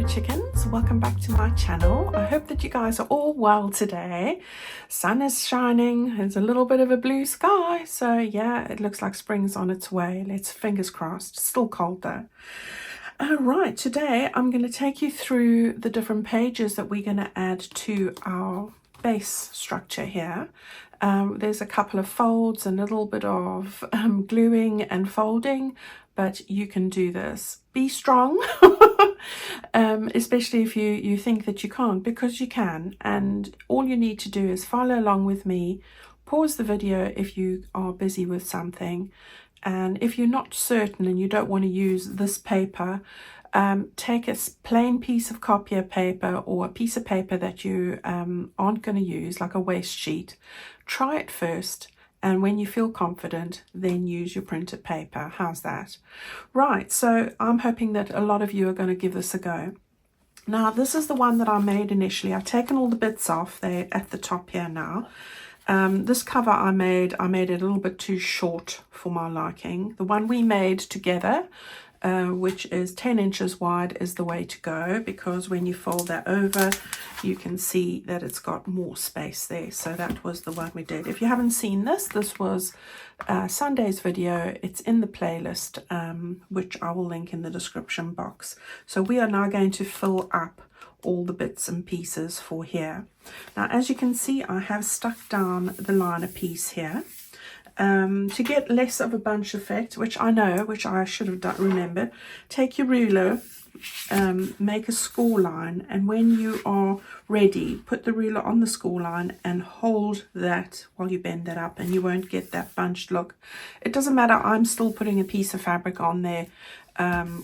Hello chickens, welcome back to my channel. I hope that you guys are all well today. Sun is shining, there's a little bit of a blue sky, so yeah, it looks like spring's on its way. Let's fingers crossed. Still cold though. Right, today I'm going to take you through the different pages that we're going to add to our base structure here. There's a couple of folds, a little bit of gluing and folding, but you can do this. Be strong, especially if you think that you can't, because you can. And all you need to do is follow along with me. Pause the video if you are busy with something. And if you're not certain and you don't want to use this paper, take a plain piece of copier paper or a piece of paper that you aren't going to use, like a waste sheet. Try it first, and when you feel confident, then use your printed paper. How's that? Right, so I'm hoping that a lot of you are going to give this a go. Now, this is the one that I made initially. I've taken all the bits off. They're at the top here now. This cover I made it a little bit too short for my liking. The one we made together, which is 10 inches wide, is the way to go, because when you fold that over, you can see that it's got more space there. So that was the one we did. If you haven't seen this was Sunday's video. It's in the playlist, which I will link in the description box. So we are now going to fill up all the bits and pieces for here. Now, as you can see, I have stuck down the liner piece here to get less of a bunch effect, which I should have remembered. Take your ruler, make a score line, and when you are ready, put the ruler on the score line and hold that while you bend that up, and you won't get that bunched look. It doesn't matter, I'm still putting a piece of fabric on there,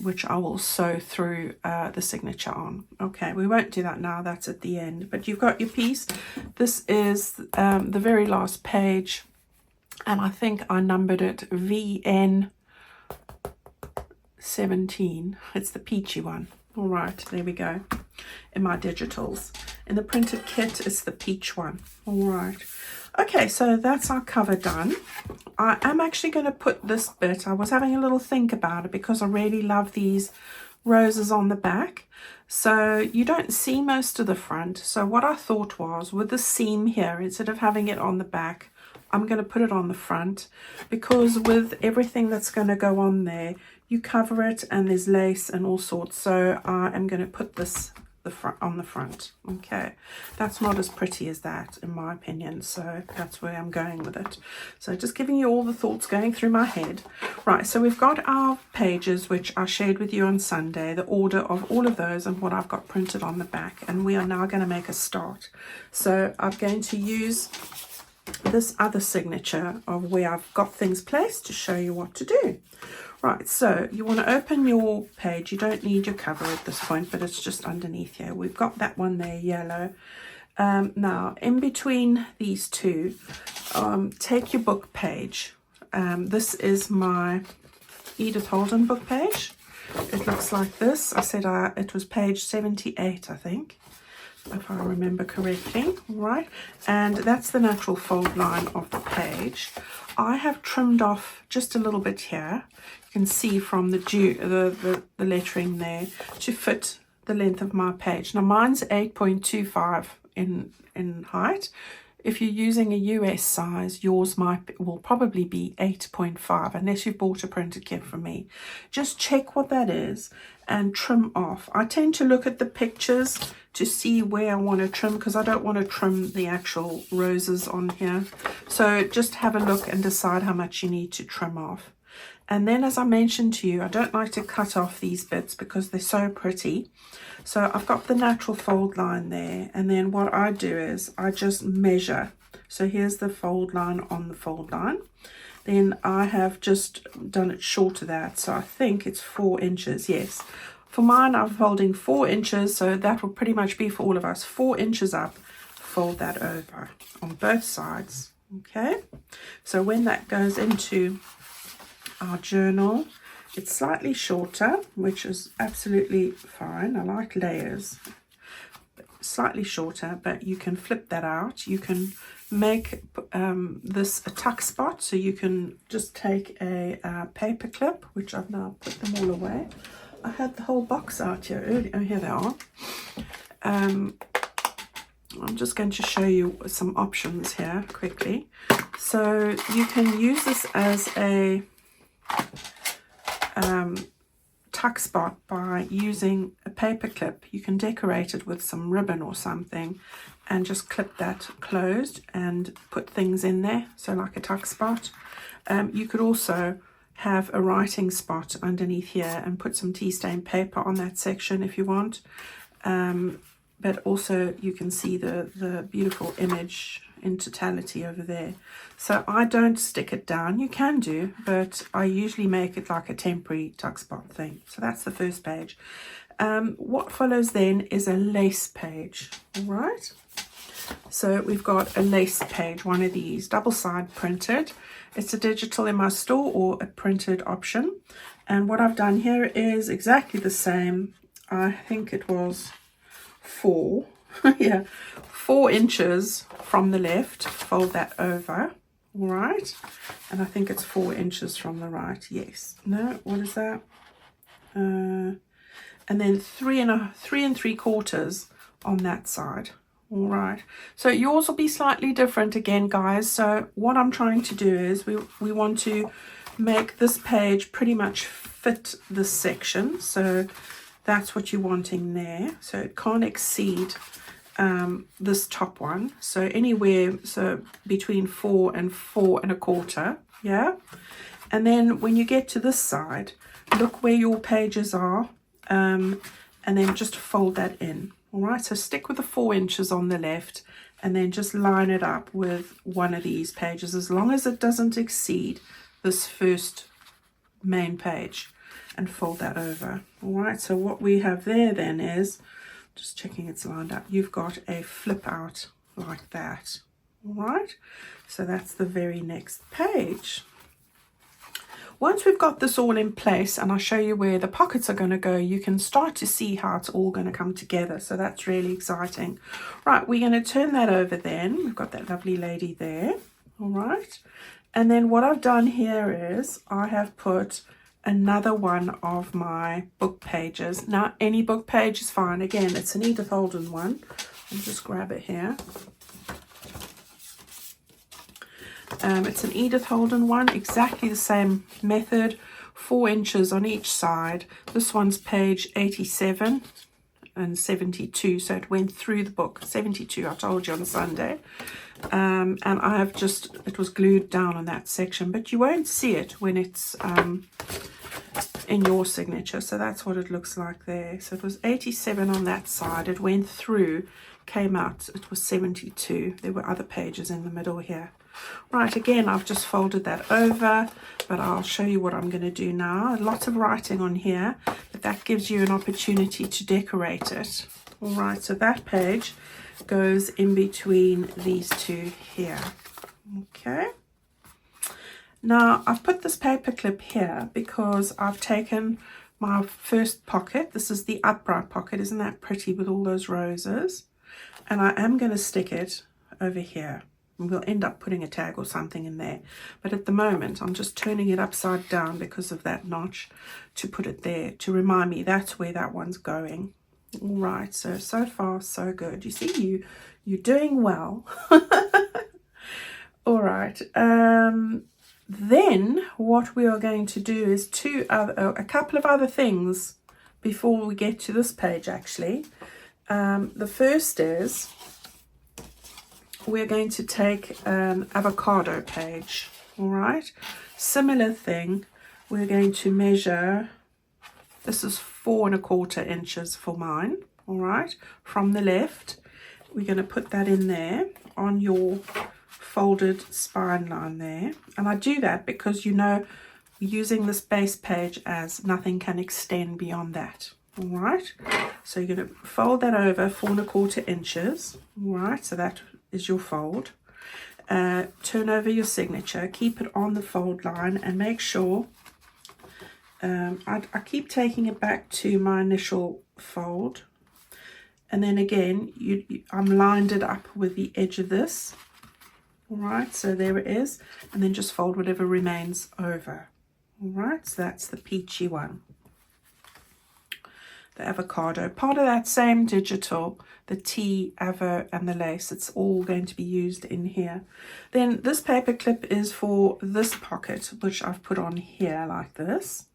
which I will sew through the signature on. Okay, we won't do that now, that's at the end, but you've got your piece. This is the very last page, and I think I numbered it VN 17. It's the peachy one. All right, there we go. In my digitals. In the printed kit, it's the peach one. All right. Okay, so that's our cover done. I am actually going to put this bit, I was having a little think about it because I really love these roses on the back. So you don't see most of the front. So what I thought was, with the seam here, instead of having it on the back, I'm going to put it on the front, because with everything that's going to go on there, you cover it and there's lace and all sorts. So I am going to put this on the front. Okay, that's not as pretty as that in my opinion, so that's where I'm going with it. So just giving you all the thoughts going through my head. Right, so we've got our pages, which I shared with you on Sunday, the order of all of those and what I've got printed on the back, and we are now going to make a start. So I'm going to use this other signature of where I've got things placed to show you what to do. Right, so you want to open your page. You don't need your cover at this point, but it's just underneath here. We've got that one there, yellow. Now, in between these two, take your book page. This is my Edith Holden book page. It looks like this. I said it was page 78, I think, if I remember correctly. Right, and that's the natural fold line of the page. I have trimmed off just a little bit here. You can see from the lettering there to fit the length of my page. Now mine's 8.25 in height. If you're using a US size, yours will probably be 8.5, unless you've bought a printed kit from me. Just check what that is and trim off. I tend to look at the pictures to see where I want to trim, because I don't want to trim the actual roses on here. So just have a look and decide how much you need to trim off. And then, as I mentioned to you, I don't like to cut off these bits because they're so pretty. So I've got the natural fold line there, and then what I do is I just measure. So here's the fold line on the fold line. Then I have just done it short of that, so I think it's 4 inches. Yes, for mine I'm folding 4 inches, so that will pretty much be for all of us. 4 inches up, fold that over on both sides. Okay, so when that goes into our journal, it's slightly shorter, which is absolutely fine. I like layers. Slightly shorter, but you can flip that out. You can make this a tuck spot, so you can just take a paper clip, which I've now put them all away. I had the whole box out here earlier. Oh, here they are. I'm just going to show you some options here quickly. So you can use this as a tuck spot by using a paper clip. You can decorate it with some ribbon or something and just clip that closed and put things in there, so like a tuck spot. You could also have a writing spot underneath here and put some tea stain paper on that section if you want. But also you can see the beautiful image in totality over there. So I don't stick it down. You can do, but I usually make it like a temporary tuck spot thing. So that's the first page. What follows then is a lace page. All right. So we've got a lace page, one of these, double side printed. It's a digital in my store or a printed option. And what I've done here is exactly the same. I think it was 4 yeah, 4 inches from the left. Fold that over. All right. And I think it's 4 inches from the right. Yes. No, what is that? And then 3 3/4 on that side. All right, so yours will be slightly different again, guys. So what I'm trying to do is we want to make this page pretty much fit this section. So that's what you're wanting there. So it can't exceed this top one. So anywhere, so between 4 and 4 1/4, yeah. And then when you get to this side, look where your pages are, and then just fold that in. All right, so stick with the 4 inches on the left and then just line it up with one of these pages, as long as it doesn't exceed this first main page, and fold that over. All right, so what we have there then is, just checking it's lined up, you've got a flip out like that. All right, so that's the very next page. Once we've got this all in place, and I'll show you where the pockets are going to go, you can start to see how it's all going to come together. So that's really exciting. Right, we're going to turn that over then. We've got that lovely lady there. All right. And then what I've done here is I have put another one of my book pages. Now, any book page is fine. Again, it's an Edith Holden one. I'll just grab it here. It's an Edith Holden one, exactly the same method, 4 inches on each side. This one's page 87 and 72, so it went through the book. 72, I told you on Sunday. And I have just, it was glued down on that section, but you won't see it when it's in your signature. So that's what it looks like there. So it was 87 on that side. It went through, came out, it was 72. There were other pages in the middle here. Right, again, I've just folded that over, but I'll show you what I'm going to do now. Lots of writing on here, but that gives you an opportunity to decorate it. All right, so that page goes in between these two here. Okay. Now, I've put this paper clip here because I've taken my first pocket. This is the upright pocket. Isn't that pretty with all those roses? And I am going to stick it over here. We'll end up putting a tag or something in there. But at the moment, I'm just turning it upside down because of that notch to put it there to remind me that's where that one's going. All right, so far, so good. You see, you're doing well. All right. Then what we are going to do is a couple of other things before we get to this page, actually. The first is, we're going to take an avocado page. All right, similar thing. We're going to measure, this is 4 1/4 inches for mine. All right, from the left, we're going to put that in there on your folded spine line there. And I do that because, you know, using this base page as nothing can extend beyond that. All right, so you're going to fold that over 4 1/4 inches. All right, so that is your fold. Turn over your signature, keep it on the fold line, and make sure I keep taking it back to my initial fold, and then again I'm lined it up with the edge of this. All right, so there it is, and then just fold whatever remains over. All right, so that's the peachy one. the avocado, part of that same digital, the tea, avo, and the lace. It's all going to be used in here. Then this paper clip is for this pocket, which I've put on here like this.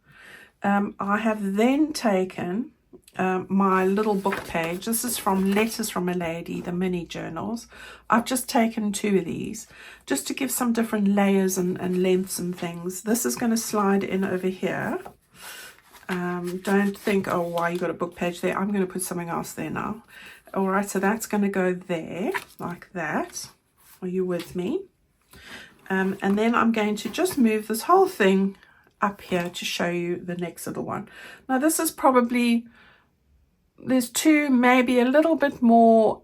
I have then taken my little book page. This is from Letters from a Lady, the mini journals. I've just taken 2 of these just to give some different layers and lengths and things. This is going to slide in over here. Don't think, oh, why you got a book page there. I'm going to put something else there now. All right, so that's going to go there like that. Are you with me? And then I'm going to just move this whole thing up here to show you the next little one. Now this is probably, there's 2 maybe a little bit more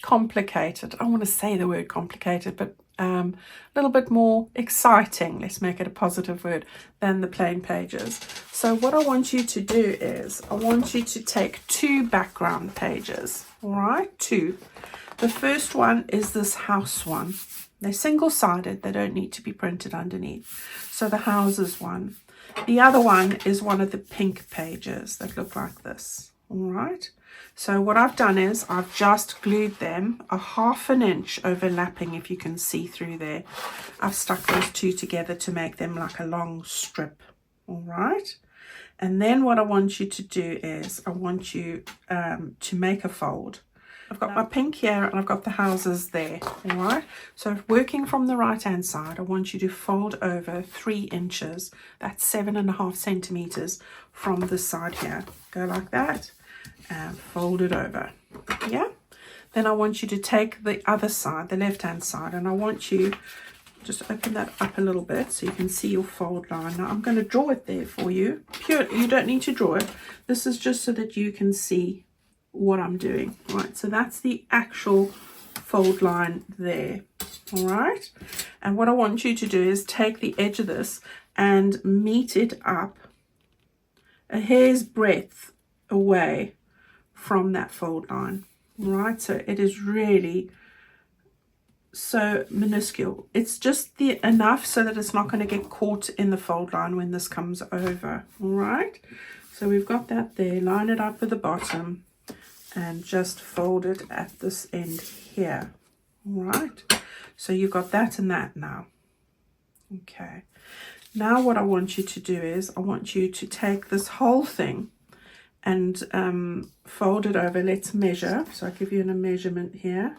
complicated. I don't want to say the word complicated, but a little bit more exciting, let's make it a positive word, than the plain pages. So what I want you to do is I want you to take 2 background pages. All right, 2. The first one is this house one. They're single-sided, they don't need to be printed underneath. So the houses one. The other one is one of the pink pages that look like this. All right. So what I've done is I've just glued them a 1/2 inch overlapping, if you can see through there. I've stuck those 2 together to make them like a long strip. All right. And then what I want you to do is I want you to make a fold. I've got my pink here and I've got the houses there. All right. So working from the right hand side, I want you to fold over 3 inches. That's 7.5 centimeters from this side here. Go like that and fold it over. Yeah. Then I want you to take the other side, the left hand side, and I want you just open that up a little bit so you can see your fold line. Now I'm going to draw it there for you. You don't need to draw it. This is just so that you can see what I'm doing. Right, so that's the actual fold line there. All right, and what I want you to do is take the edge of this and meet it up a hair's breadth away from that fold line. All right, so it is really so minuscule. It's just enough so that it's not going to get caught in the fold line when this comes over. All right, so we've got that there. Line it up with the bottom and just fold it at this end here. All right, so you've got that and that now. Okay, now what I want you to do is I want you to take this whole thing and fold it over. Let's measure. So I'll give you a measurement here.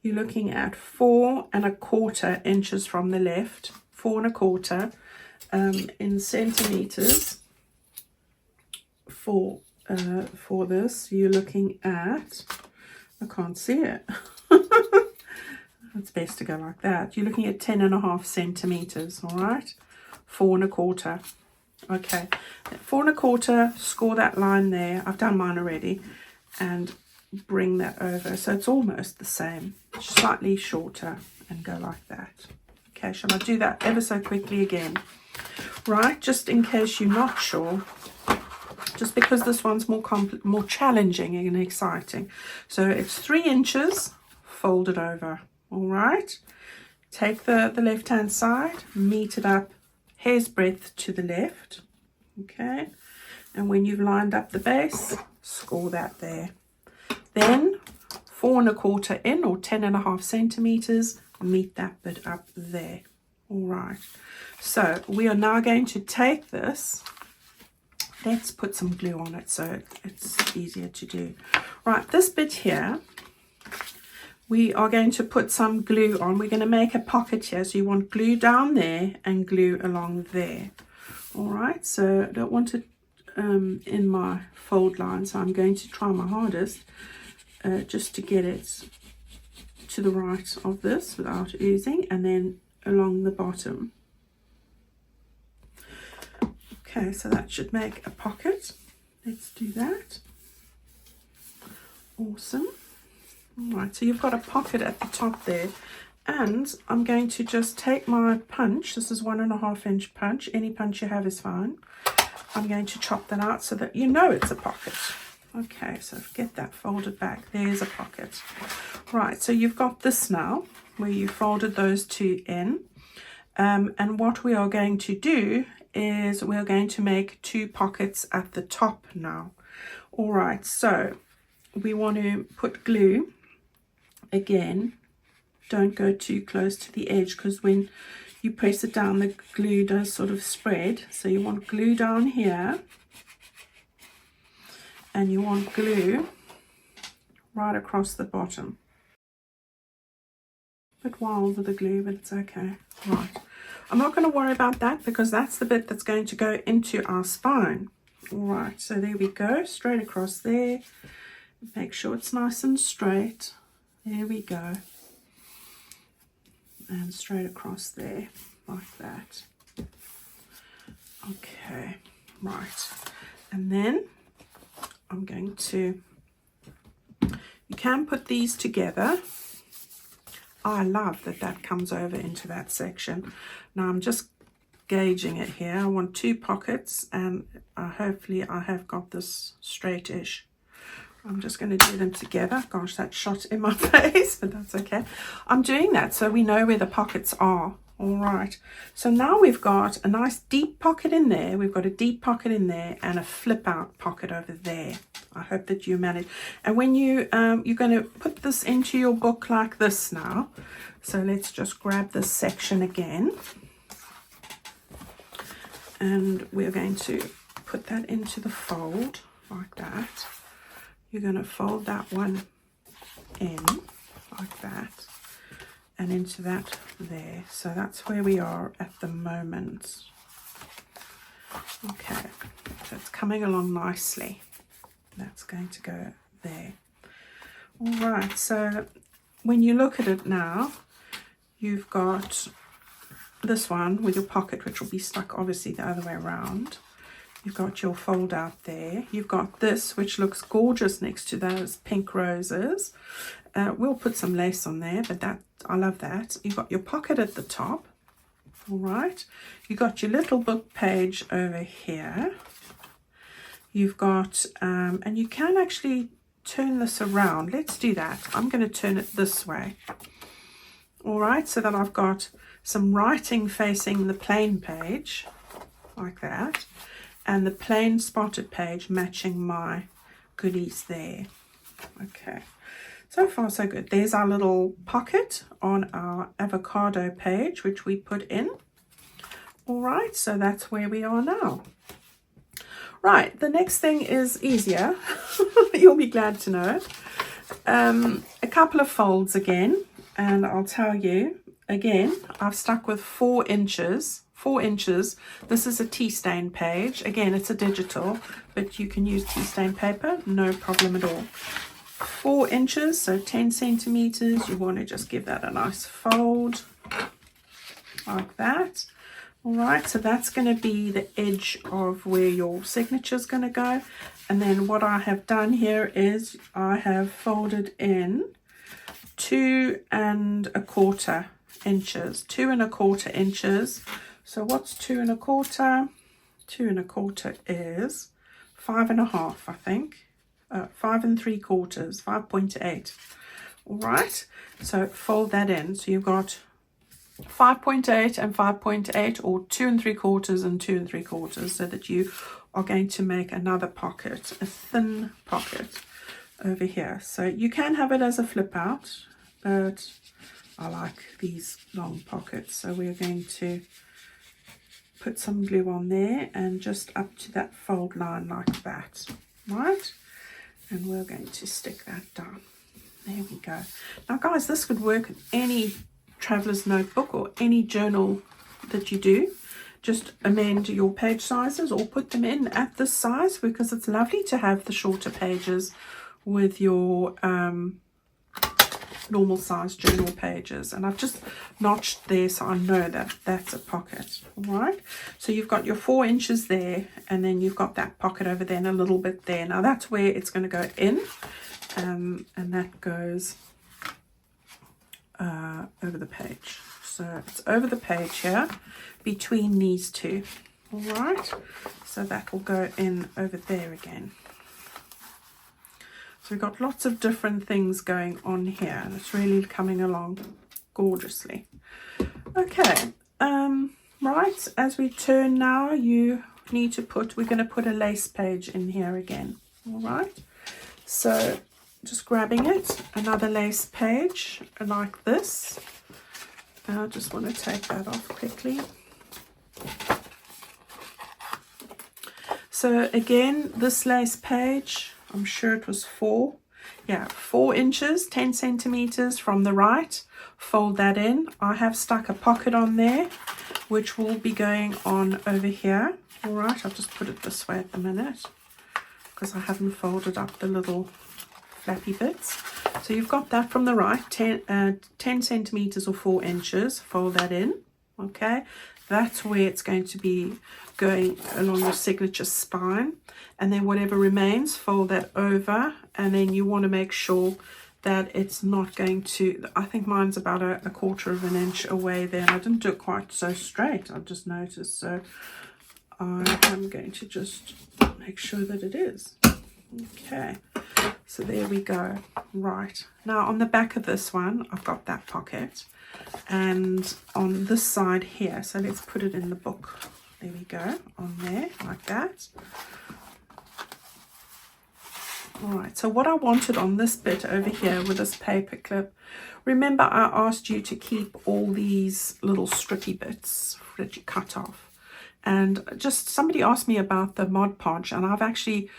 You're looking at 4¼ inches from the left, 4¼ in centimeters for this. You're looking at, I can't see it. It's best to go like that. You're looking at 10.5 centimeters. All right, 4¼ okay, 4¼ score that line there. I've done mine already, and bring that over so it's almost the same, slightly shorter, and go like that. Okay, shall I do that ever so quickly again? Right, just in case you're not sure, just because this one's more challenging and exciting. So it's 3 inches, fold it over. All right, take the left hand side, meet it up hair's breadth to the left. Okay, and when you've lined up the base, score that there. Then 4¼ in, or 10.5 centimeters, meet that bit up there. All right, so we are now going to take this. Let's put some glue on it so it's easier to do. Right, this bit here, we are going to put some glue on. We're going to make a pocket here. So you want glue down there and glue along there. All right, so I don't want it in my fold line, so I'm going to try my hardest just to get it to the right of this without oozing, and then along the bottom. Okay, so that should make a pocket. Let's do that. Awesome. All right, so you've got a pocket at the top there, and I'm going to just take my punch. This is 1.5 inch punch. Any punch you have is fine. I'm going to chop that out so that you know it's a pocket. Okay, so get that folded back. There's a pocket. Right, so you've got this now where you folded those 2 in. And what we are going to do is we're going to make 2 pockets at the top now. All right, so we want to put glue again. Don't go too close to the edge, because when you press it down, the glue does sort of spread. So you want glue down here, and you want glue right across the bottom. A bit wild with the glue, but it's okay. Right, I'm not going to worry about that, because that's the bit that's going to go into our spine. All right, so there we go, straight across there. Make sure it's nice and straight. There we go. And straight across there, like that. Okay, right. And then I'm going to, you can put these together. I love that that comes over into that section. Now I'm just gauging it here. I want 2 pockets, and hopefully I have got this straight-ish. I'm just going to do them together. Gosh, that shot in my face, but that's okay. I'm doing that so we know where the pockets are. All right. So now we've got a nice deep pocket in there. We've got a deep pocket in there and a flip out pocket over there. I hope that you manage. And when you, you're going to put this into your book like this now. So let's just grab this section again. And we're going to put that into the fold like that. You're going to fold that one in like that and into that there. So that's where we are at the moment. Okay, so it's coming along nicely. That's going to go there. All right, so when you look at it now, you've got this one with your pocket, which will be stuck obviously the other way around. You've got your fold out there. You've got this, which looks gorgeous next to those pink roses. We'll put some lace on there, but that, I love that. You've got your pocket at the top. All right. You've got your little book page over here. You've got, and you can actually turn this around. Let's do that. I'm going to turn it this way. All right, so that I've got some writing facing the plain page, like that. And the plain spotted page matching my goodies there. Okay, so far so good. There's our little pocket on our avocado page, which we put in. All right, so that's where we are now. Right, the next thing is easier. You'll be glad to know. A couple of folds again, and I'll tell you, again, I've stuck with 4 inches. 4 inches. This is a tea stain page. Again, it's a digital, but you can use tea stain paper, no problem at all. 4 inches, so 10 centimeters. You want to just give that a nice fold like that. All right, so that's going to be the edge of where your signature is going to go. And then what I have done here is I have folded in 2 1/4 inches. 2 1/4 inches. So what's 2 1/4? 2 1/4 is 5 1/2, I think. 5 3/4, 5.8. All right, so fold that in. So you've got 5.8 and 5.8, or 2 3/4 and 2 3/4, so that you are going to make another pocket, a thin pocket over here. So you can have it as a flip out, but I like these long pockets. So we're going to put some glue on there and just up to that fold line like that, right? And we're going to stick that down. There we go. Now guys, this could work in any traveler's notebook or any journal that you do. Just amend your page sizes or put them in at this size, because it's lovely to have the shorter pages with your normal size journal pages. And I've just notched there so I know that that's a pocket. All right, so you've got your 4 inches there, and then you've got that pocket over there and a little bit there. Now that's where it's going to go in, and that goes over the page. So it's over the page here between these two. All right, so that will go in over there again. So we've got lots of different things going on here, and it's really coming along gorgeously. Okay, right, as we turn now, you need to put, we're going to put a lace page in here again. All right, so just grabbing it, another lace page like this. I just want to take that off quickly. So again, this lace page, I'm sure it was 4 inches, 10 centimeters from the right. Fold that in. I have stuck a pocket on there, which will be going on over here. All right, I'll just put it this way at the minute because I haven't folded up the little flappy bits. So you've got that from the right, 10 centimeters or 4 inches. Fold that in. Okay, that's where it's going to be going along your signature spine, and then whatever remains, fold that over, and then you want to make sure that it's not going to, I think mine's about a 1/4 of an inch away there, and I didn't do it quite so straight, I've just noticed, so I'm going to just make sure that it is. Okay, so there we go. Right, now on the back of this one, I've got that pocket, and on this side here, so let's put it in the book. There we go, on there, like that. All right, so what I wanted on this bit over here with this paper clip, remember I asked you to keep all these little strippy bits that you cut off. And just somebody asked me about the Mod Podge, and I've actually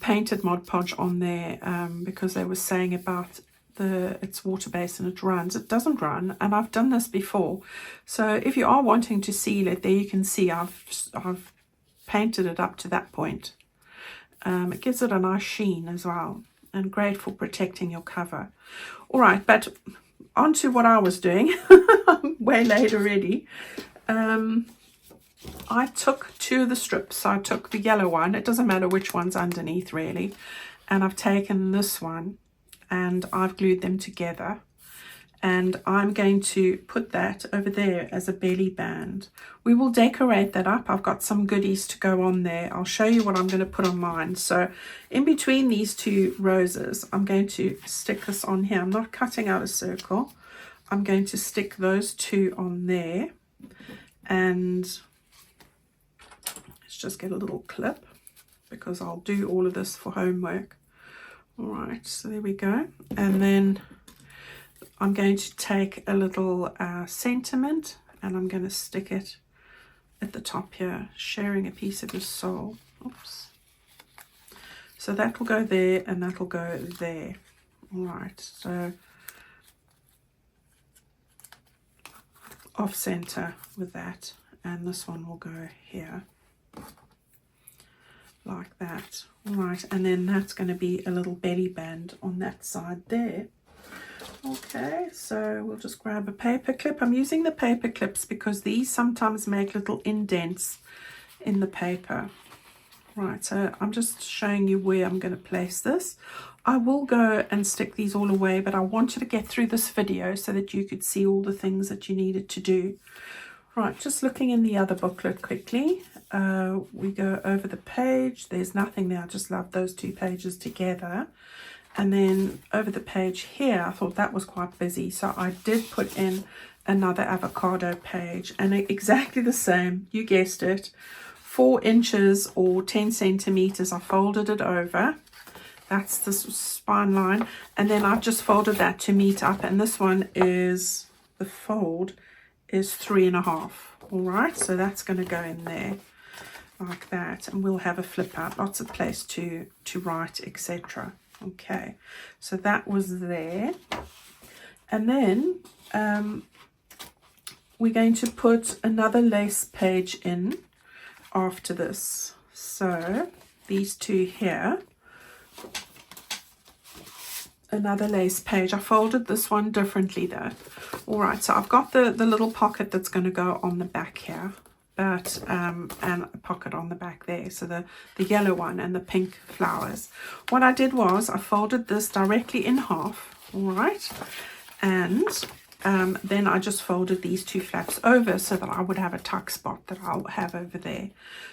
painted Mod Podge on there because they were saying about it's water-based and it runs. It doesn't run, and I've done this before. So if you are wanting to seal it, there you can see I've painted it up to that point. It gives it a nice sheen as well, and great for protecting your cover. All right, but on to what I was doing. I'm way late already. I took 2 of the strips. So I took the yellow one, it doesn't matter which one's underneath really, and I've taken this one and I've glued them together, and I'm going to put that over there as a belly band. We will decorate that up. I've got some goodies to go on there. I'll show you what I'm going to put on mine. So in between these 2 roses, I'm going to stick this on here. I'm not cutting out a circle. I'm going to stick those 2 on there, and let's just get a little clip because I'll do all of this for homework. All right, so there we go. And then I'm going to take a little sentiment, and I'm going to stick it at the top here, sharing a piece of his soul. Oops. So that will go there, and that will go there. All right, so off center with that, and this one will go here like that. All right, and then that's going to be a little belly band on that side there. Okay, so we'll just grab a paper clip. I'm using the paper clips because these sometimes make little indents in the paper. Right, so I'm just showing you where I'm going to place this. I will go and stick these all away, but I wanted to get through this video so that you could see all the things that you needed to do. Right, just looking in the other booklet quickly. We go over the page. There's nothing there. I just love those 2 pages together. And then over the page here, I thought that was quite busy. So I did put in another avocado page, and exactly the same. You guessed it. 4 inches or 10 centimeters. I folded it over. That's the spine line. And then I've just folded that to meet up. And this one is, the fold is 3.5. All right, so that's going to go in there like that, and we'll have a flip out, lots of place to write, etc. Okay, so that was there, and then we're going to put another lace page in after this. So these 2 here, another lace page. I folded this one differently though. All right, so I've got the little pocket that's going to go on the back here, but and a pocket on the back there, so the yellow one and the pink flowers. What I did was I folded this directly in half. All right, and then I just folded these 2 flaps over so that I would have a tuck spot that I'll have over there.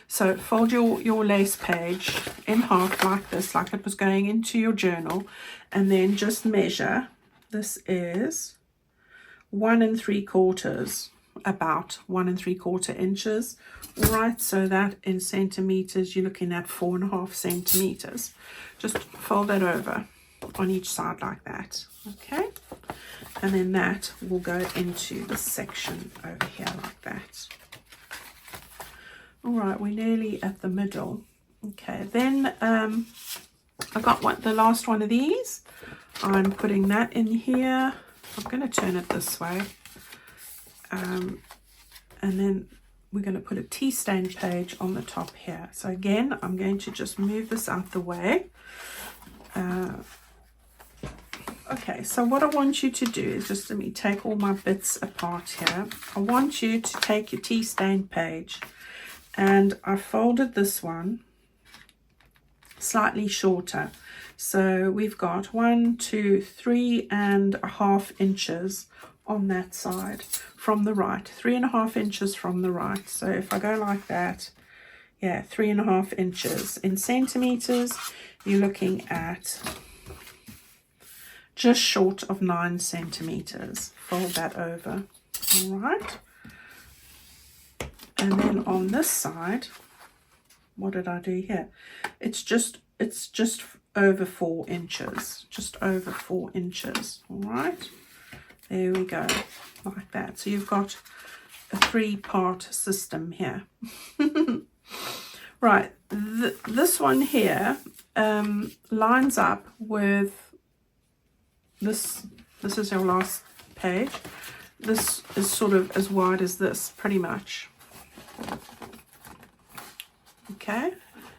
So fold your lace page in half like this, like it was going into your journal, and then just measure. This is 1 3/4. about 1 3/4 inches. All right, so that in centimeters, you're looking at 4.5 centimeters. Just fold that over on each side like that. Okay, and then that will go into the section over here like that. All right, we're nearly at the middle. Okay, then I got the last one of these. I'm putting that in here. I'm going to turn it this way. And then we're going to put a tea stain page on the top here. So again, I'm going to just move this out the way. Okay, so what I want you to do is just let me take all my bits apart here. I want you to take your tea stain page, and I folded this one slightly shorter. So we've got 1, 2, 3.5 inches on that side from the right, 3.5 inches from the right. So if I go like that, yeah, 3.5 inches. In centimeters, you're looking at just short of 9 centimeters. Fold that over. All right, and then on this side, what did I do here? It's just over 4 inches, just over 4 inches. All right, there we go, like that. So you've got a 3-part system here. Right, this one here lines up with this. This is your last page. This is sort of as wide as this, pretty much. Okay,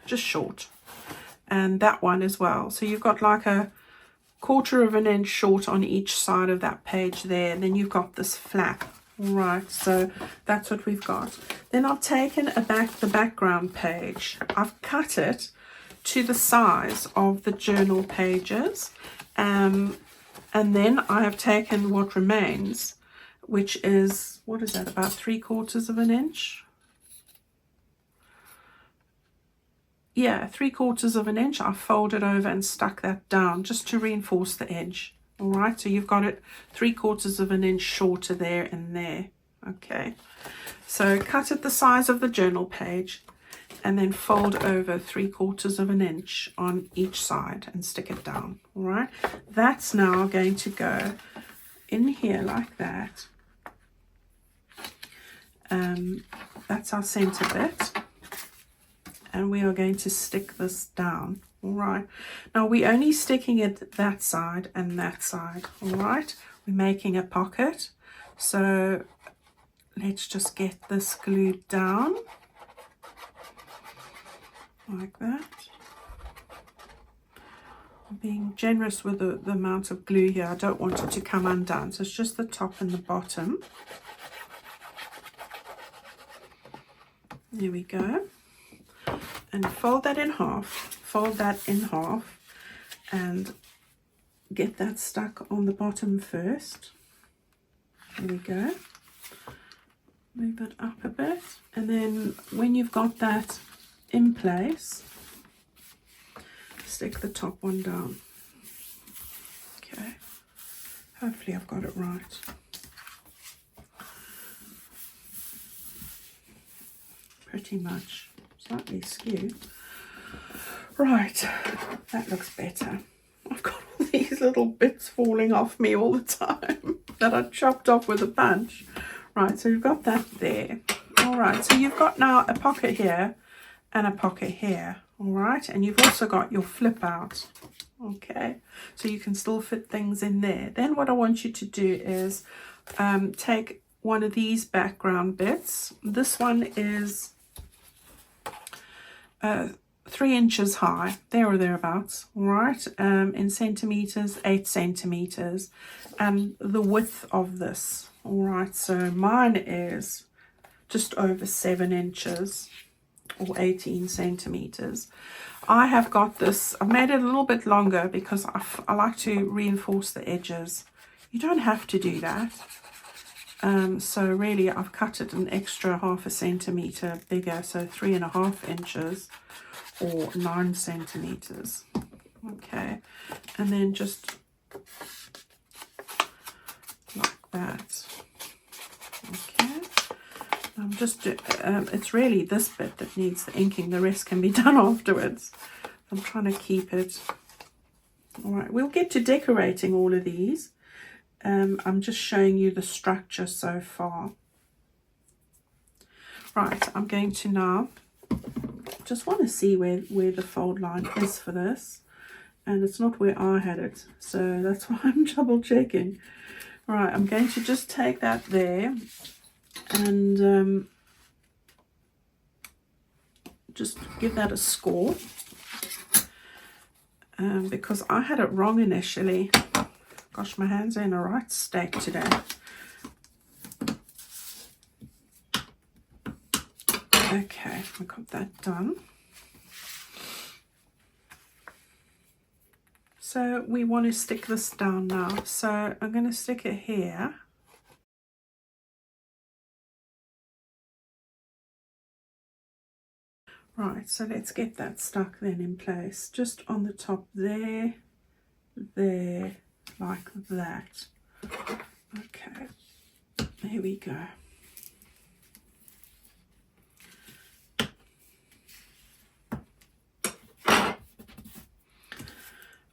just short. And that one as well. So you've got like a 1/4 of an inch short on each side of that page there. And then you've got this flap. All right, so that's what we've got. Then I've taken the background page. I've cut it to the size of the journal pages. And then I have taken what remains, which is, what is that, about 3/4 of an inch? Yeah, 3/4 of an inch. I folded over and stuck that down just to reinforce the edge. All right, so you've got it 3/4 of an inch shorter there and there. Okay, so cut it the size of the journal page and then fold over 3/4 of an inch on each side and stick it down. All right, that's now going to go in here like that. That's our center bit. And we are going to stick this down. All right, now we're only sticking it that side and that side. All right, we're making a pocket, so let's just get this glued down like that. I'm being generous with the amount of glue here. I don't want it to come undone, so it's just the top and the bottom. There we go. And fold that in half, and get that stuck on the bottom first. There we go. Move it up a bit, and then when you've got that in place, stick the top one down. Okay, hopefully I've got it right. Pretty much. Slightly skewed. Right, that looks better. I've got all these little bits falling off me all the time that I chopped off with a punch. Right, so you've got that there. All right, so you've got now a pocket here and a pocket here. All right, and you've also got your flip out. Okay, so you can still fit things in there. Then what I want you to do is take one of these background bits. This one is 3 inches high, there or thereabouts. All right, in centimeters, 8 centimeters, and the width of this. All right, so mine is just over 7 inches or 18 centimeters. I have got this, I've made it a little bit longer because I like to reinforce the edges. You don't have to do that. So really I've cut it an extra 1/2 centimeter bigger, so 3.5 inches or 9 centimeters. Okay, and then just like that. Okay, it's really this bit that needs the inking. The rest can be done afterwards. I'm trying to keep it. All right, we'll get to decorating all of these. I'm just showing you the structure so far. Right, I'm going to now just want to see where the fold line is for this, and it's not where I had it, so that's why I'm double checking. All right, I'm going to just take that there and just give that a score, because I had it wrong initially. Gosh, my hands are in a right state today. Okay, I got that done. So we want to stick this down now. So I'm going to stick it here. Right, so let's get that stuck then in place. Just on the top there, like that. Okay, there we go.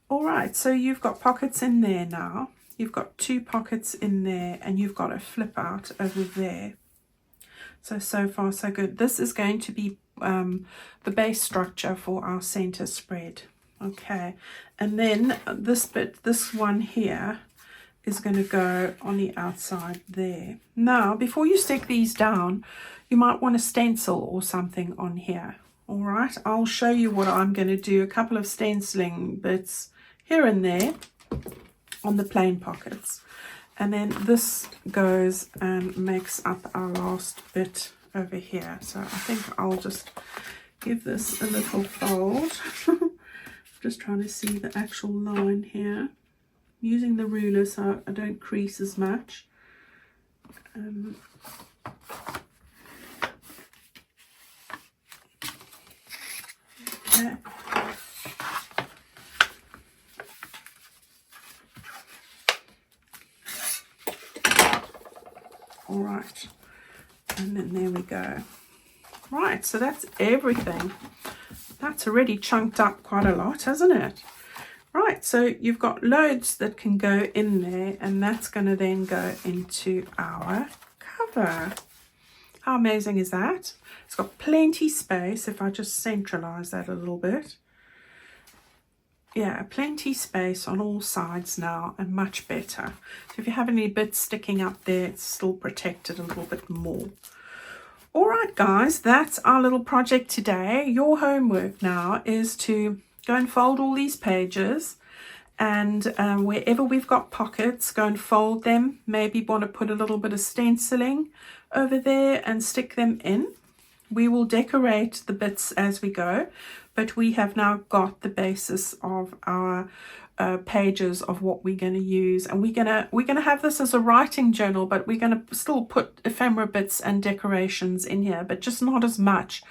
All right, so you've got pockets in there now. You've got 2 pockets in there, and you've got a flip out over there. So far so good. This is going to be the base structure for our center spread. Okay, and then this bit, this one here, is going to go on the outside there. Now, before you stick these down, you might want to stencil or something on here. All right, I'll show you what I'm going to do. A couple of stenciling bits here and there on the plain pockets. And then this goes and makes up our last bit over here. So I think I'll just give this a little fold. Just trying to see the actual line here. Using the ruler so I don't crease as much. Okay. All right, and then there we go. Right, so that's everything. That's already chunked up quite a lot, hasn't it? Right, so you've got loads that can go in there, and that's going to then go into our cover. How amazing is that? It's got plenty space. If I just centralize that a little bit. Yeah, plenty space on all sides now, and much better. So if you have any bits sticking up there, it's still protected a little bit more. All right, guys, that's our little project today. Your homework now is to go and fold all these pages, and wherever we've got pockets, go and fold them. Maybe want to put a little bit of stenciling over there and stick them in. We will decorate the bits as we go, but we have now got the basis of our pages of what we're going to use, and we're gonna have this as a writing journal, but we're going to still put ephemera bits and decorations in here, but just not as much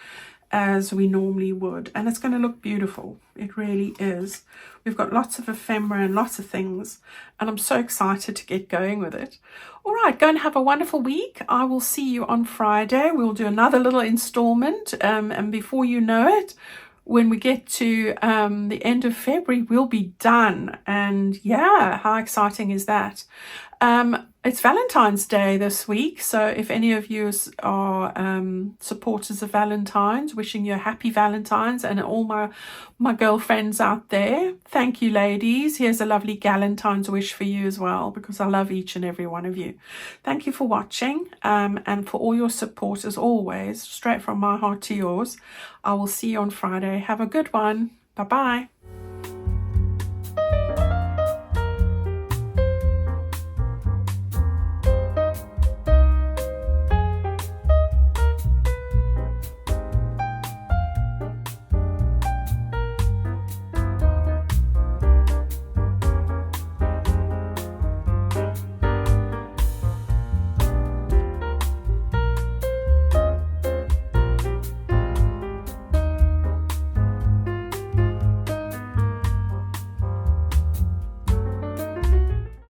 as we normally would, and it's going to look beautiful. It really is. We've got lots of ephemera and lots of things, and I'm so excited to get going with it. All right, go and have a wonderful week. I will see you on Friday. We'll do another little installment, and before you know it, when we get to the end of February, we'll be done. And yeah, how exciting is that? It's Valentine's Day this week, so if any of you are supporters of Valentine's, wishing you a happy Valentine's, and all my girlfriends out there, thank you, ladies. Here's a lovely Galentine's wish for you as well, because I love each and every one of you. Thank you for watching, and for all your support as always, straight from my heart to yours. I will see you on Friday. Have a good one. Bye-bye.